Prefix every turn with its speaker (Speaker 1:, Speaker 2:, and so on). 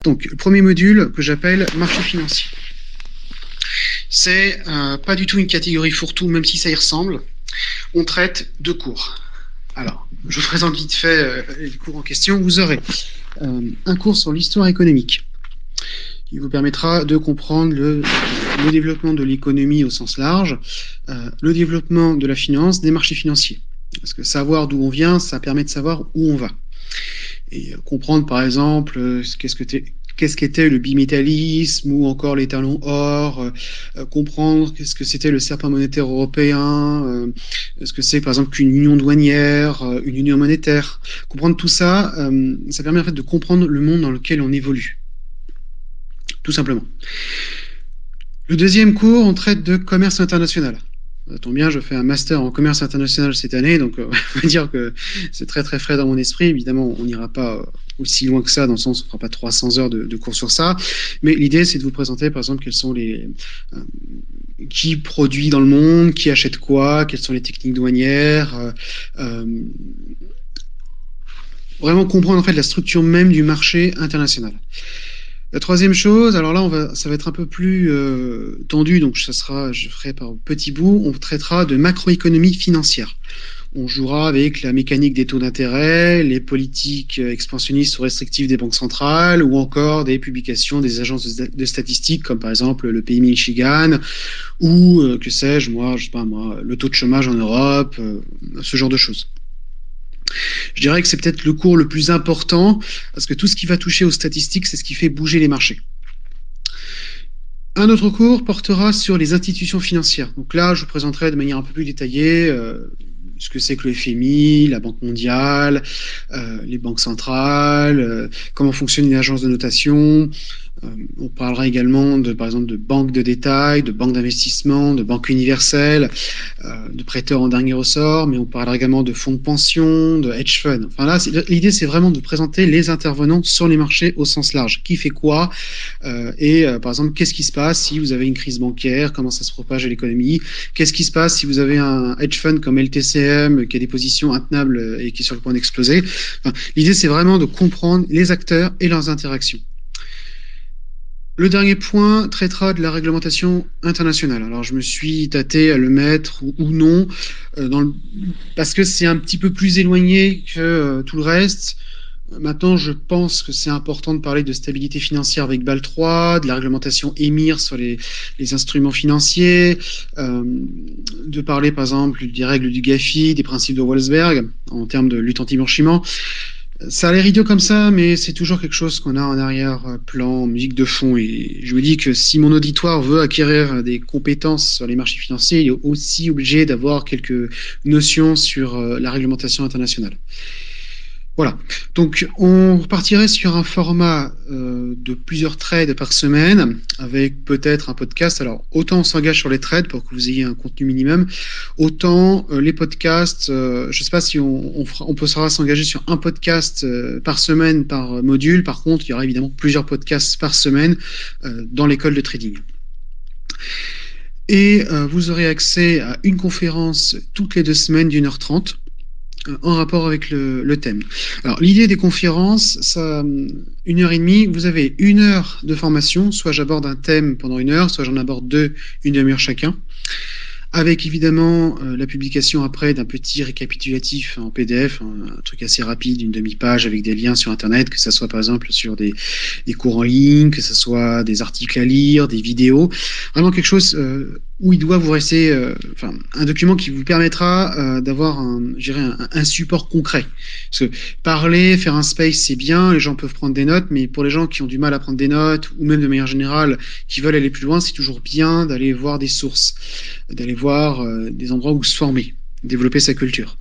Speaker 1: Donc, le premier module que j'appelle marché financier. C'est pas du tout une catégorie fourre-tout, même si ça y ressemble. On traite deux cours. Alors, je vous présente vite fait les cours en question. Vous aurez un cours sur l'histoire économique, qui vous permettra de comprendre le développement de l'économie au sens large, le développement de la finance, des marchés financiers. Parce que savoir d'où on vient, ça permet de savoir où on va. Et comprendre, par exemple, qu'est-ce qu'était le bimétallisme ou encore les talons or, comprendre qu'est-ce que c'était le serpent monétaire européen, ce que c'est, par exemple, qu'une union douanière, une union monétaire. Comprendre tout ça, ça permet en fait de comprendre le monde dans lequel on évolue. Tout simplement. Le deuxième cours, on traite de commerce international. Ça tombe bien, je fais un master en commerce international cette année, donc on va dire que c'est très très frais dans mon esprit. Évidemment, on n'ira pas aussi loin que ça, dans le sens où on ne fera pas 300 heures de cours sur ça. Mais l'idée, c'est de vous présenter, par exemple, quels sont qui produit dans le monde, qui achète quoi, quelles sont les techniques douanières. Vraiment comprendre en fait la structure même du marché international. La troisième chose, alors là, ça va être un peu plus tendu, donc je ferai par petits bouts, on traitera de macroéconomie financière. On jouera avec la mécanique des taux d'intérêt, les politiques expansionnistes ou restrictives des banques centrales, ou encore des publications des agences de statistiques, comme par exemple le PMI Michigan, ou que sais-je, je sais pas moi, le taux de chômage en Europe, ce genre de choses. Je dirais que c'est peut-être le cours le plus important, parce que tout ce qui va toucher aux statistiques, c'est ce qui fait bouger les marchés. Un autre cours portera sur les institutions financières. Donc là, je vous présenterai de manière un peu plus détaillée ce que c'est que le FMI, la Banque mondiale, les banques centrales, comment fonctionne une agence de notation. On parlera également par exemple de banques de détail, de banques d'investissement, de banques universelles, de prêteurs en dernier ressort, mais on parlera également de fonds de pension, de hedge funds. Enfin là, l'idée c'est vraiment de présenter les intervenants sur les marchés au sens large. Qui fait quoi et par exemple, qu'est-ce qui se passe si vous avez une crise bancaire, comment ça se propage à l'économie, qu'est-ce qui se passe si vous avez un hedge fund comme LTCM qui a des positions intenables et qui est sur le point d'exploser. Enfin, l'idée c'est vraiment de comprendre les acteurs et leurs interactions. Le dernier point traitera de la réglementation internationale. Alors, je me suis tâté à le mettre ou non, parce que c'est un petit peu plus éloigné que tout le reste. Maintenant, je pense que c'est important de parler de stabilité financière avec BAL 3, de la réglementation EMIR sur les instruments financiers, de parler par exemple des règles du GAFI, des principes de Wolfsberg en termes de lutte anti-blanchiment. Ça a l'air idiot comme ça, mais c'est toujours quelque chose qu'on a en arrière-plan, en musique de fond. Et je vous dis que si mon auditoire veut acquérir des compétences sur les marchés financiers, il est aussi obligé d'avoir quelques notions sur la réglementation internationale. Voilà. Donc, on repartirait sur un format de plusieurs trades par semaine, avec peut-être un podcast. Alors, autant on s'engage sur les trades pour que vous ayez un contenu minimum, autant les podcasts, je ne sais pas si on pourra s'engager sur un podcast par semaine, par module. Par contre, il y aura évidemment plusieurs podcasts par semaine dans l'école de trading. Et vous aurez accès à une conférence toutes les 2 semaines d'1h30. En rapport avec le thème. Alors, l'idée des conférences, ça, 1h30, vous avez 1 heure de formation, soit j'aborde un thème pendant 1 heure, soit j'en aborde 2, 1 demi-heure chacun, avec évidemment la publication après d'un petit récapitulatif en PDF, un truc assez rapide, une demi-page avec des liens sur Internet, que ce soit par exemple sur des cours en ligne, que ce soit des articles à lire, des vidéos, vraiment quelque chose où il doit vous rester, un document qui vous permettra d'avoir un support concret. Parce que parler, faire un space, c'est bien, les gens peuvent prendre des notes, mais pour les gens qui ont du mal à prendre des notes, ou même de manière générale, qui veulent aller plus loin, c'est toujours bien d'aller voir des sources, d'aller voir des endroits où se former, développer sa culture.